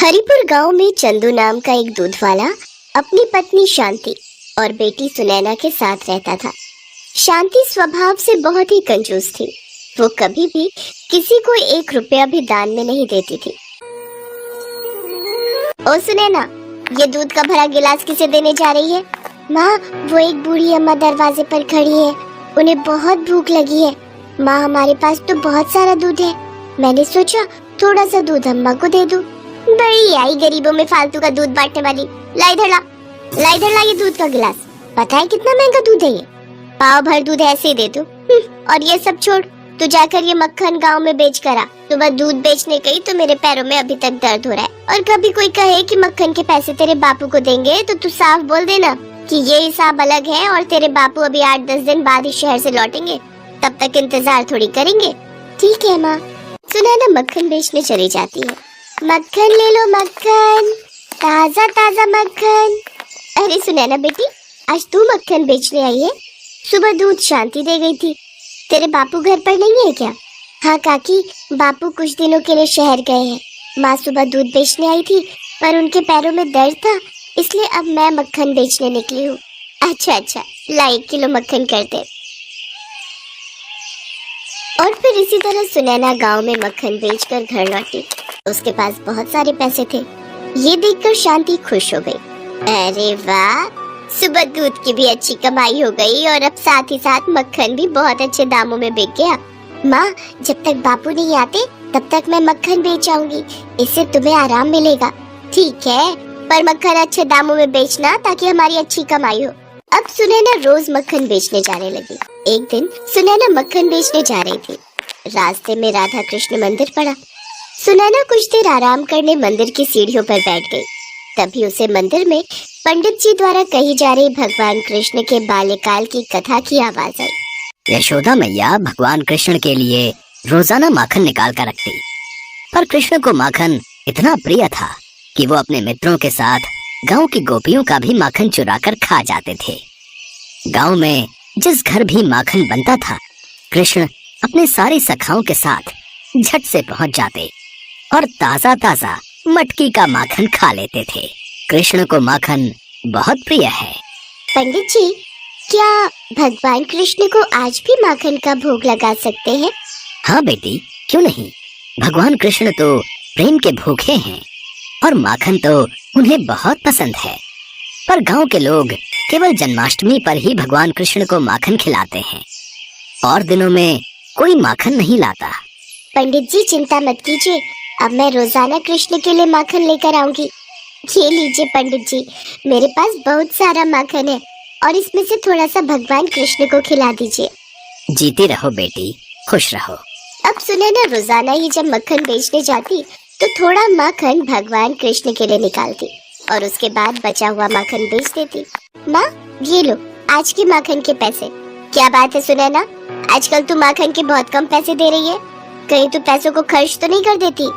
हरिपुर गांव में चंदू नाम का एक दूध वाला अपनी पत्नी शांति और बेटी सुनैना के साथ रहता था। शांति स्वभाव से बहुत ही कंजूस थी। वो कभी भी किसी को 1 रुपया भी दान में नहीं देती थी। ओ सुनैना, ये दूध का भरा गिलास किसे देने जा रही है? माँ, वो एक बूढ़ी अम्मा दरवाजे पर खड़ी है, उन्हें बहुत भूख लगी है। माँ, हमारे पास तो बहुत सारा दूध है, मैंने सोचा थोड़ा सा दूध अम्मा को दे दूं। बड़ी आई गरीबों में फालतू का दूध बांटने वाली। ला इधर ला ये दूध का गिलास। पता है कितना महंगा दूध है ये? पाव भर दूध ऐसे ही दे दूं। और ये सब छोड़, तू जाकर ये मक्खन गांव में बेच कर आ। सुबह दूध बेचने गई तो मेरे पैरों में अभी तक दर्द हो रहा है। और कभी कोई कहे कि मक्खन के पैसे तेरे बापू को देंगे तो तू साफ बोल देना कि ये हिसाब अलग है और तेरे बापू अभी 8-10 दिन बाद ही शहर से लौटेंगे, तब तक इंतजार थोड़ी करेंगे। ठीक है माँ। सुनैना मक्खन बेचने चली जाती है। मक्खन ले लो मक्खन, ताजा ताजा मक्खन। अरे सुनैना बेटी, आज तू मक्खन बेचने आई है? सुबह दूध शांति दे गई थी। तेरे बापू घर पर नहीं है क्या? हाँ काकी, बापू कुछ दिनों के लिए शहर गए हैं। माँ सुबह दूध बेचने आई थी पर उनके पैरों में दर्द था, इसलिए अब मैं मक्खन बेचने निकली हूँ। अच्छा, ला 1 किलो मक्खन कर दे। और फिर इसी तरह सुनैना गांव में मक्खन बेचकर घर लौटी। उसके पास बहुत सारे पैसे थे। ये देखकर शांति खुश हो गई। अरे वाह, सुबह दूध की भी अच्छी कमाई हो गई और अब साथ ही साथ मक्खन भी बहुत अच्छे दामों में बिक गया। माँ, जब तक बापू नहीं आते तब तक मैं मक्खन बेच आऊंगी, इससे तुम्हें आराम मिलेगा। ठीक है, पर मक्खन अच्छे दामों में बेचना ताकि हमारी अच्छी कमाई हो। अब सुनैना रोज मक्खन बेचने जाने लगी। एक दिन सुनैना मक्खन बेचने जा रही थी। रास्ते में राधा कृष्ण मंदिर पड़ा। सुनैना कुछ देर आराम करने मंदिर की सीढ़ियों पर बैठ गई। तभी उसे मंदिर में पंडित जी द्वारा कही जा रही भगवान कृष्ण के बाल्यकाल की कथा की आवाज आई। यशोदा मैया भगवान कृष्ण के लिए रोजाना माखन निकाल कर रखती, पर कृष्ण को माखन इतना प्रिय था कि वो अपने मित्रों के साथ गांव की गोपियों का भी माखन चुरा कर खा जाते थे। गांव में जिस घर भी माखन बनता था, कृष्ण अपने सारे सखाओं के साथ झट से पहुंच जाते और ताजा ताजा मटकी का माखन खा लेते थे। कृष्ण को माखन बहुत प्रिय है। पंडित जी, क्या भगवान कृष्ण को आज भी माखन का भोग लगा सकते हैं? हाँ बेटी, क्यों नहीं। भगवान कृष्ण तो प्रेम के भूखे हैं और माखन तो उन्हें बहुत पसंद है। पर गांव के लोग केवल जन्माष्टमी पर ही भगवान कृष्ण को माखन खिलाते हैं, और दिनों में कोई माखन नहीं लाता। पंडित जी चिंता मत कीजिए, अब मैं रोजाना कृष्ण के लिए माखन लेकर आऊंगी। ये लीजिए पंडित जी, मेरे पास बहुत सारा माखन है और इसमें से थोड़ा सा भगवान कृष्ण को खिला दीजिए। जीती रहो बेटी, खुश रहो। अब सुनैना रोजाना ही जब मक्खन बेचने जाती तो थोड़ा माखन भगवान कृष्ण के लिए निकालती और उसके बाद बचा हुआ माखन बेच देती। माँ, ये लो आज के माखन के पैसे। क्या बात है सुनैना, आजकल तू माखन के बहुत कम पैसे दे रही है, कहीं तू पैसों को खर्च तो नहीं कर देती?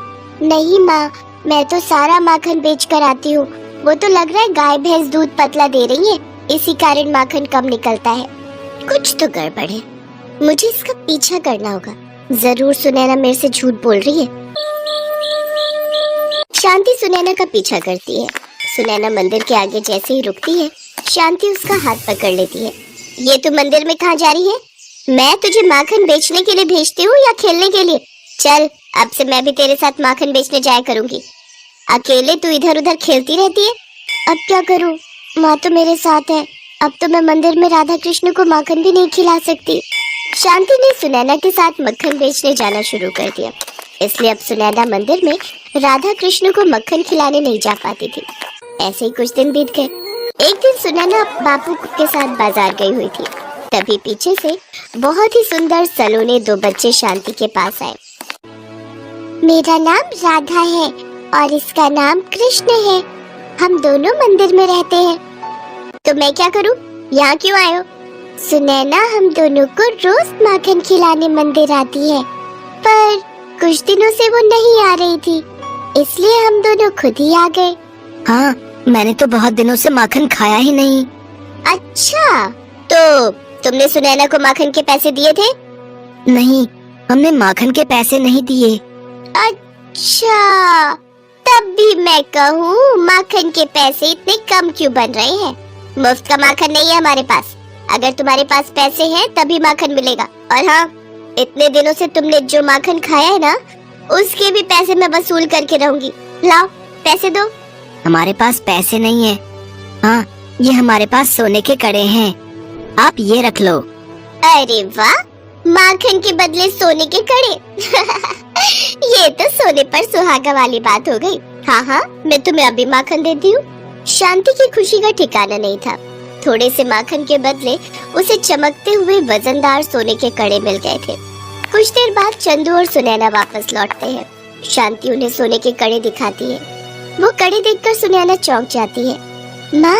नहीं माँ, मैं तो सारा माखन बेच कर आती हूँ। वो तो लग रहा है गाय भैंस दूध पतला दे रही है, इसी कारण माखन कम निकलता है। कुछ तो गड़बड़ है, मुझे इसका पीछा करना होगा। जरूर सुनैना मेरे से झूठ बोल रही है। शांति सुनैना का पीछा करती है। सुनैना मंदिर के आगे जैसे ही रुकती है, शांति उसका हाथ पकड़ लेती है। ये तू मंदिर में कहाँ जा रही है? मैं तुझे माखन बेचने के लिए भेजती हूँ या खेलने के लिए? चल, अब से मैं भी तेरे साथ माखन बेचने जाया करूंगी। अकेले तू इधर उधर खेलती रहती है। अब क्या करूं? माँ तो मेरे साथ है। अब तो मैं मंदिर में राधा कृष्ण को माखन भी नहीं खिला सकती। शांति ने सुनैना के साथ मक्खन बेचने जाना शुरू कर दिया, इसलिए अब सुनैना मंदिर में राधा कृष्ण को मक्खन खिलाने नहीं जा पाती थी। ऐसे ही कुछ दिन बीत गए। एक दिन सुनैना बापू के साथ बाजार गई हुई थी। तभी पीछे से बहुत ही सुंदर सलोने 2 बच्चे शांति के पास आए। मेरा नाम राधा है और इसका नाम कृष्ण है। हम दोनों मंदिर में रहते हैं। तो मैं क्या करूं? यहाँ क्यों आए हो? सुनैना हम दोनों को रोज माखन खिलाने मंदिर आती है, पर कुछ दिनों से वो नहीं आ रही थी, इसलिए हम दोनों खुद ही आ गए। हाँ, मैंने तो बहुत दिनों से माखन खाया ही नहीं। अच्छा, तो तुमने सुनैना को माखन के पैसे दिए थे? नहीं, हमने माखन के पैसे नहीं दिए। अच्छा, तब भी मैं कहूँ माखन के पैसे इतने कम क्यों बन रहे हैं? मुफ्त का माखन नहीं है हमारे पास। अगर तुम्हारे पास पैसे हैं तभी माखन मिलेगा। और हाँ, इतने दिनों से तुमने जो माखन खाया है ना, उसके भी पैसे मैं वसूल करके रहूंगी। लाओ पैसे दो। हमारे पास पैसे नहीं है। हाँ, ये हमारे पास सोने के कड़े हैं, आप ये रख लो। अरे वाह, माखन के बदले सोने के कड़े। ये तो सोने पर सुहागा वाली बात हो गई। हाँ हाँ, मैं तुम्हें अभी माखन देती हूँ। शांति की खुशी का ठिकाना नहीं था। थोड़े से माखन के बदले उसे चमकते हुए वजनदार सोने के कड़े मिल गए थे। कुछ देर बाद चंदू और सुनैना वापस लौटते हैं। शांति उन्हें सोने के कड़े दिखाती है। वो कड़े देखकर सुनैना चौंक जाती है। माँ,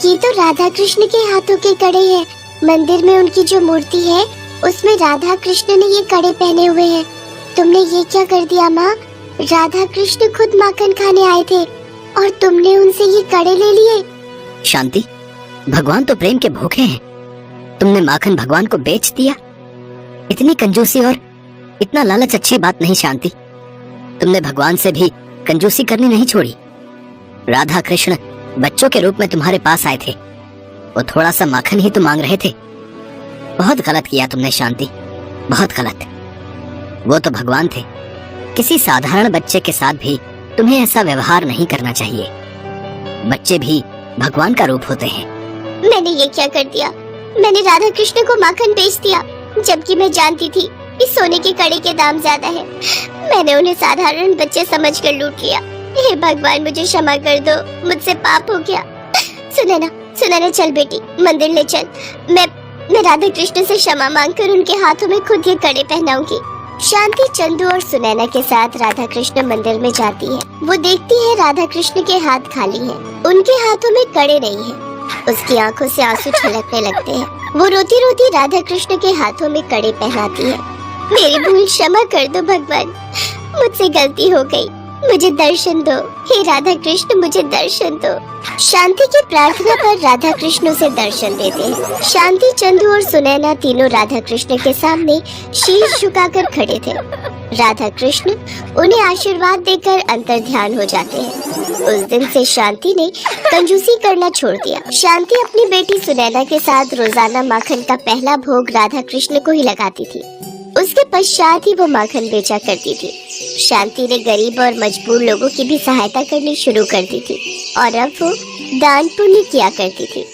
ये तो राधा कृष्ण के हाथों के कड़े हैं। मंदिर में उनकी जो मूर्ति है उसमें राधा कृष्ण ने ये कड़े पहने हुए हैं। तुमने ये क्या कर दिया माँ? राधा कृष्ण खुद माखन खाने आए थे और तुमने उनसे ये कड़े ले लिए। शांति, भगवान तो प्रेम के भूखे हैं, तुमने माखन भगवान को बेच दिया। इतनी कंजूसी और इतना लालच अच्छी बात नहीं शांति। तुमने भगवान से भी कंजूसी करनी नहीं छोड़ी। राधा कृष्ण बच्चों के रूप में तुम्हारे पास आए थे, वो थोड़ा सा माखन ही तो मांग रहे थे। बहुत गलत किया तुमने शांति, बहुत गलत। वो तो भगवान थे, किसी साधारण बच्चे के साथ भी तुम्हें ऐसा व्यवहार नहीं करना चाहिए। बच्चे भी भगवान का रूप होते हैं। मैंने ये क्या कर दिया? मैंने राधा कृष्ण को माखन बेच दिया, जबकि मैं जानती थी कि सोने के कड़े के दाम ज्यादा है। मैंने उन्हें साधारण बच्चे समझकर लूट लिया। हे भगवान, मुझे क्षमा कर दो, मुझसे पाप हो गया। सुनैना, सुनैना, चल बेटी, मंदिर ले चल। मैं राधा कृष्ण से क्षमा मांगकर उनके हाथों में खुद ये कड़े पहनाऊंगी। शांति चंदू और सुनैना के साथ राधा कृष्ण मंदिर में जाती है। वो देखती है राधा कृष्ण के हाथ खाली हैं, उनके हाथों में कड़े नहीं हैं। उसकी आंखों से आंसू छलकने लगते हैं। वो रोती रोती राधा कृष्ण के हाथों में कड़े पहनाती है। मेरी भूल क्षमा कर दो भगवान, मुझसे गलती हो गई, मुझे दर्शन दो। हे राधा कृष्ण, मुझे दर्शन दो। शांति की प्रार्थना पर राधा कृष्ण उसे दर्शन देते हैं। शांति, चंदू और सुनैना तीनों राधा कृष्ण के सामने शीश झुकाकर खड़े थे। राधा कृष्ण उन्हें आशीर्वाद देकर अंतर ध्यान हो जाते हैं। उस दिन से शांति ने कंजूसी करना छोड़ दिया। शांति अपनी बेटी सुनैना के साथ रोजाना माखन का पहला भोग राधा कृष्ण को ही लगाती थी। उसके पश्चात ही वो माखन बेचा करती थी। शांति ने गरीब और मजबूर लोगों की भी सहायता करनी शुरू कर दी थी और अब वो दान पुण्य किया करती थी।